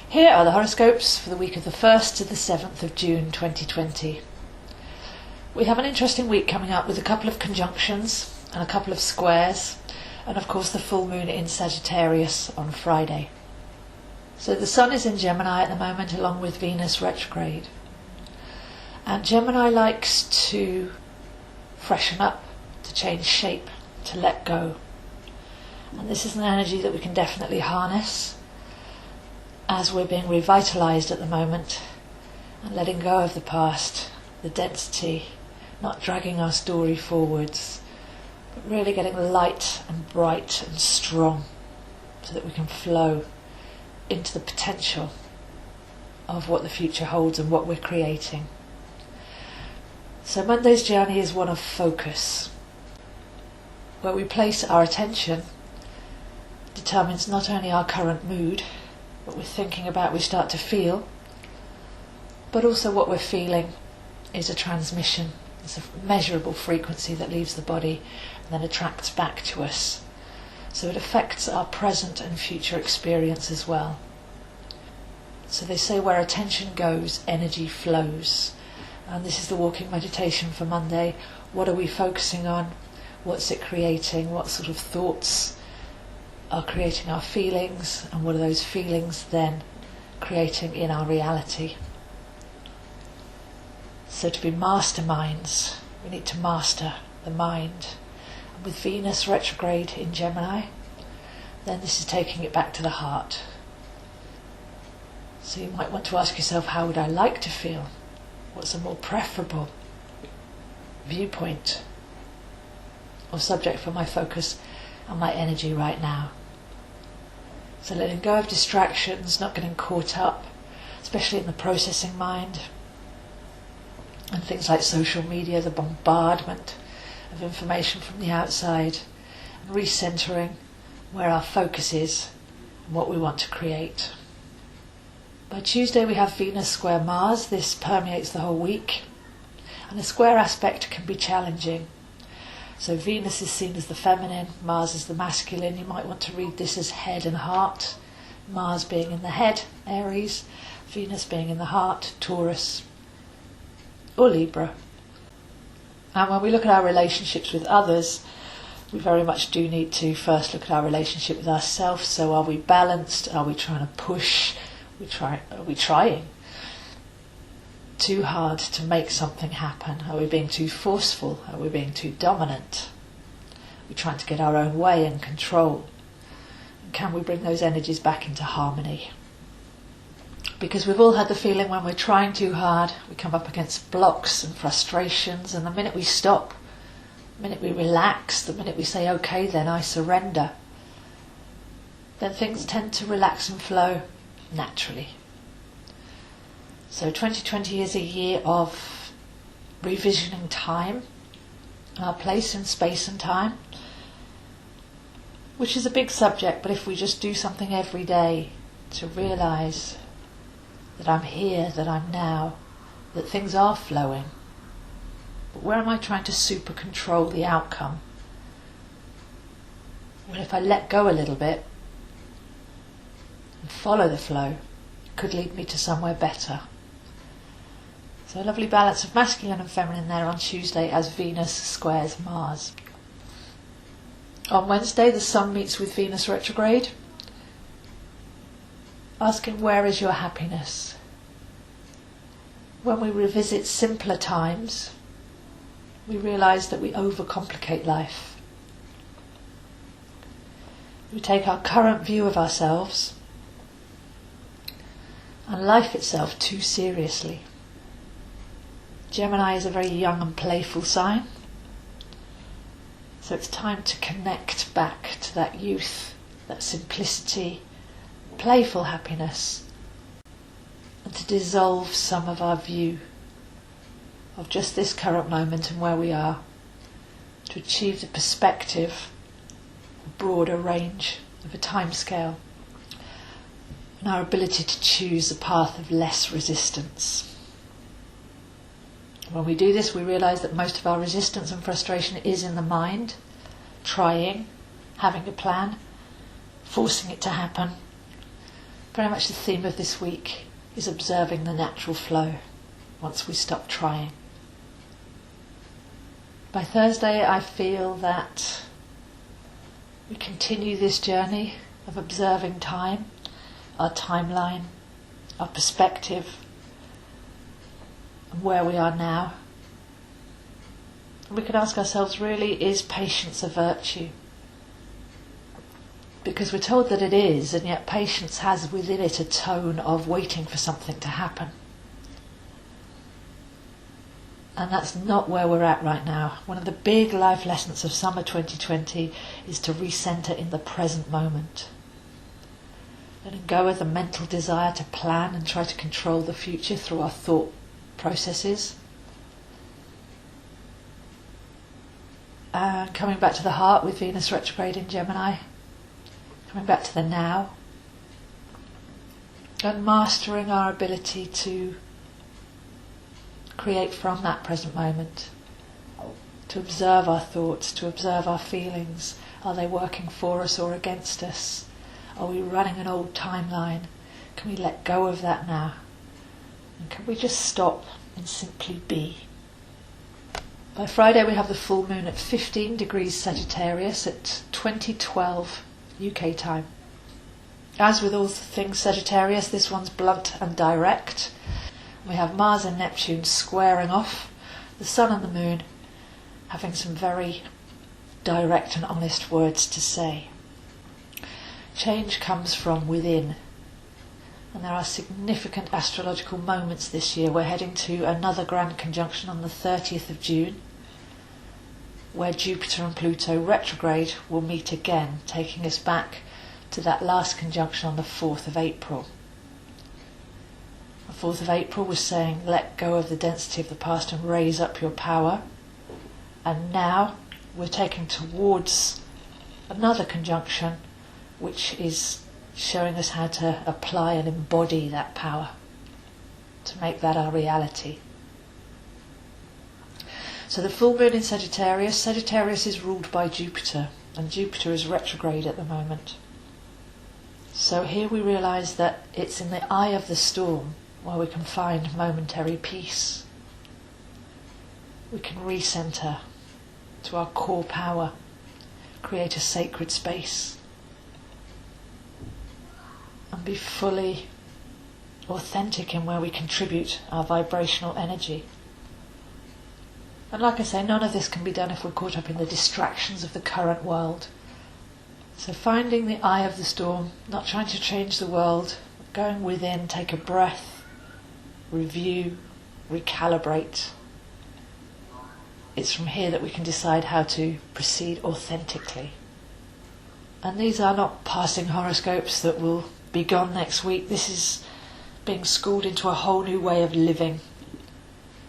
Here are the horoscopes for the week of the 1st to the 7th of June 2020. We have an interesting week coming up with a couple of conjunctions and a couple of squares, and of course the full moon in Sagittarius on Friday. So the Sun is in Gemini at the moment, along with Venus retrograde. And Gemini likes to freshen up, to change shape, to let go. And this is an energy that we can definitely harness as we're being revitalized at the moment and letting go of the past, the density, not dragging our story forwards, but really getting light and bright and strong so that we can flow into the potential of what the future holds and what we're creating. So Monday's journey is one of focus, where we place our attention determines not only our current mood, what we're thinking about, we start to feel, but also what we're feeling is a transmission. It's a measurable frequency that leaves the body and then attracts back to us. So it affects our present and future experience as well. So they say where attention goes, energy flows. And this is the walking meditation for Monday. What are we focusing on? What's it creating? What sort of thoughts are creating our feelings, and what are those feelings then creating in our reality? So to be masterminds, we need to master the mind. And with Venus retrograde in Gemini, then this is taking it back to the heart. So you might want to ask yourself, how would I like to feel? What's a more preferable viewpoint or subject for my focus and my energy right now? So letting go of distractions, not getting caught up, especially in the processing mind, and things like social media, the bombardment of information from the outside, and recentering where our focus is and what we want to create. By Tuesday we have Venus square Mars. This permeates the whole week, and a square aspect can be challenging. So Venus is seen as the feminine, Mars is the masculine. You might want to read this as head and heart. Mars being in the head, Aries, Venus being in the heart, Taurus or Libra. And when we look at our relationships with others, we very much do need to first look at our relationship with ourselves. So are we balanced? Are we trying to push? Are we trying too hard to make something happen? Are we being too forceful? Are we being too dominant? Are we trying to get our own way and control? And can we bring those energies back into harmony? Because we've all had the feeling when we're trying too hard, we come up against blocks and frustrations, and the minute we stop, the minute we relax, the minute we say, okay then, I surrender, then things tend to relax and flow naturally. So 2020 is a year of revisioning time, our place in space and time, which is a big subject, but if we just do something every day to realise that I'm here, that I'm now, that things are flowing, but where am I trying to super control the outcome? Well, if I let go a little bit and follow the flow, it could lead me to somewhere better. So a lovely balance of masculine and feminine there on Tuesday as Venus squares Mars. On Wednesday the Sun meets with Venus retrograde, asking where is your happiness? When we revisit simpler times, we realise that we overcomplicate life. We take our current view of ourselves and life itself too seriously. Gemini is a very young and playful sign, so it's time to connect back to that youth, that simplicity, playful happiness, and to dissolve some of our view of just this current moment and where we are, to achieve the perspective, a broader range of a time scale, and our ability to choose a path of less resistance. When we do this, we realise that most of our resistance and frustration is in the mind, trying, having a plan, forcing it to happen. Very much the theme of this week is observing the natural flow once we stop trying. By Thursday, I feel that we continue this journey of observing time, our timeline, our perspective, and where we are now. And we can ask ourselves, really, is patience a virtue? Because we're told that it is, and yet patience has within it a tone of waiting for something to happen. And that's not where we're at right now. One of the big life lessons of summer 2020 is to recenter in the present moment. Letting go of the mental desire to plan and try to control the future through our thought processes. And coming back to the heart with Venus retrograde in Gemini. Coming back to the now. And mastering our ability to create from that present moment, to observe our thoughts, to observe our feelings. Are they working for us or against us? Are we running an old timeline? Can we let go of that now? And can we just stop and simply be? By Friday we have the full moon at 15 degrees Sagittarius at 2012 UK time. As with all things Sagittarius, this one's blunt and direct. We have Mars and Neptune squaring off, the Sun and the Moon having some very direct and honest words to say. Change comes from within, and there are significant astrological moments this year. We're heading to another grand conjunction on the 30th of June, where Jupiter and Pluto retrograde will meet again, taking us back to that last conjunction on the 4th of April. The 4th of April was saying, let go of the density of the past and raise up your power. And now we're taking towards another conjunction, which is showing us how to apply and embody that power, to make that our reality. So the full moon in Sagittarius. Sagittarius is ruled by Jupiter, and Jupiter is retrograde at the moment. So here we realise that it's in the eye of the storm where we can find momentary peace. We can recenter to our core power, create a sacred space, and be fully authentic in where we contribute our vibrational energy. And like I say, none of this can be done if we're caught up in the distractions of the current world. So finding the eye of the storm, not trying to change the world, going within, take a breath, review, recalibrate. It's from here that we can decide how to proceed authentically. And these are not passing horoscopes that will be gone next week. This is being schooled into a whole new way of living.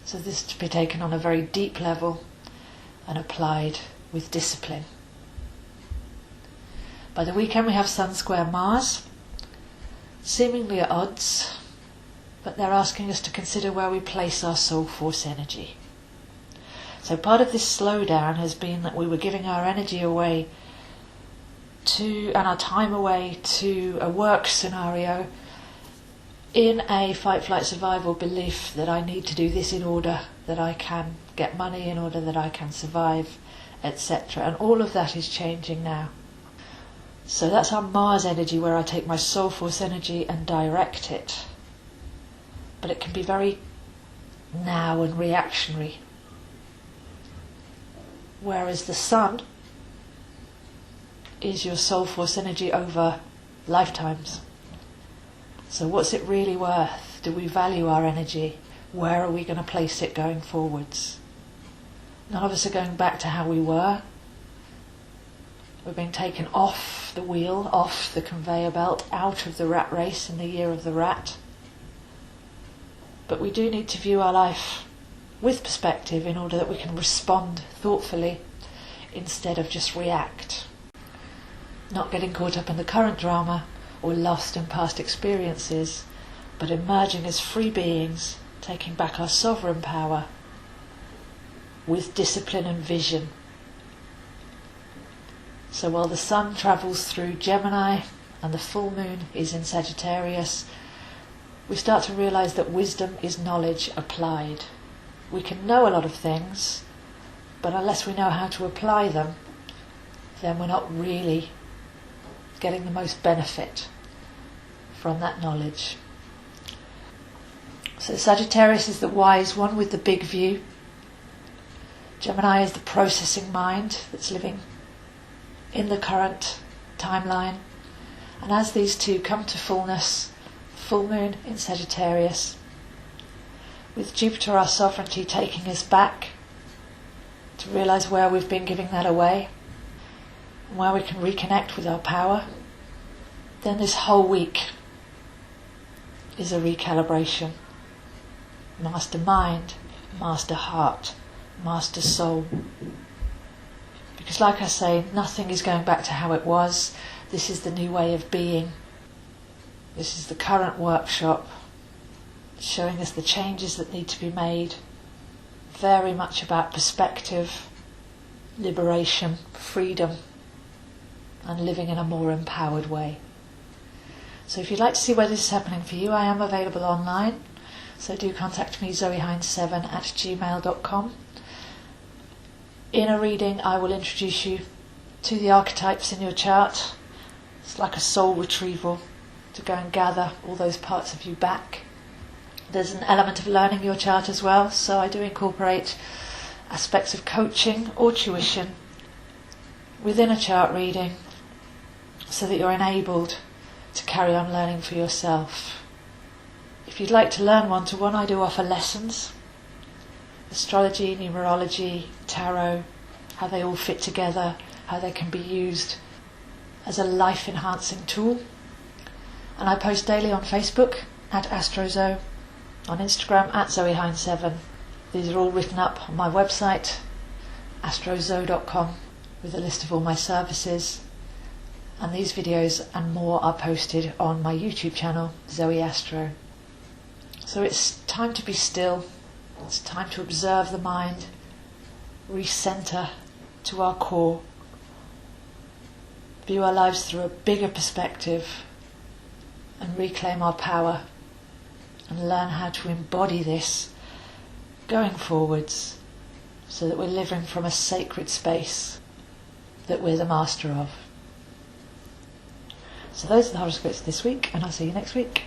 So this is to be taken on a very deep level and applied with discipline. By the weekend we have Sun square Mars, seemingly at odds, but they're asking us to consider where we place our soul force energy. So part of this slowdown has been that we were giving our energy away and our time away to a work scenario in a fight, flight, survival belief that I need to do this in order that I can get money, in order that I can survive, etc. And all of that is changing now. So that's our Mars energy, where I take my soul force energy and direct it. But it can be very now and reactionary. Whereas the Sun is your soul force energy over lifetimes. So what's it really worth? Do we value our energy? Where are we going to place it going forwards? None of us are going back to how we were. We're being taken off the wheel, off the conveyor belt, out of the rat race in the year of the rat. But we do need to view our life with perspective in order that we can respond thoughtfully instead of just react. Not getting caught up in the current drama or lost in past experiences, but emerging as free beings, taking back our sovereign power with discipline and vision. So while the Sun travels through Gemini and the full moon is in Sagittarius, we start to realise that wisdom is knowledge applied. We can know a lot of things, but unless we know how to apply them, then we're not really getting the most benefit from that knowledge. So Sagittarius is the wise one with the big view. Gemini is the processing mind that's living in the current timeline. And as these two come to fullness, full moon in Sagittarius, with Jupiter, our sovereignty, taking us back to realise where we've been giving that away and where we can reconnect with our power, then this whole week is a recalibration. Master mind, master heart, master soul. Because like I say, nothing is going back to how it was. This is the new way of being. This is the current workshop, showing us the changes that need to be made. Very much about perspective, liberation, freedom, and living in a more empowered way. So if you'd like to see where this is happening for you, I am available online. So do contact me, zoehines7@gmail.com. In a reading, I will introduce you to the archetypes in your chart. It's like a soul retrieval to go and gather all those parts of you back. There's an element of learning your chart as well, so I do incorporate aspects of coaching or tuition within a chart reading so that you're enabled to carry on learning for yourself. If you'd like to learn one-to-one, I do offer lessons. Astrology, numerology, tarot, how they all fit together, how they can be used as a life-enhancing tool. And I post daily on Facebook at AstroZo, on Instagram at ZoeHines7. These are all written up on my website, astrozo.com, with a list of all my services. And these videos and more are posted on my YouTube channel, Zoe Astro. So it's time to be still. It's time to observe the mind, recenter to our core, view our lives through a bigger perspective, and reclaim our power and learn how to embody this going forwards so that we're living from a sacred space that we're the master of. So those are the horoscopes this week, and I'll see you next week.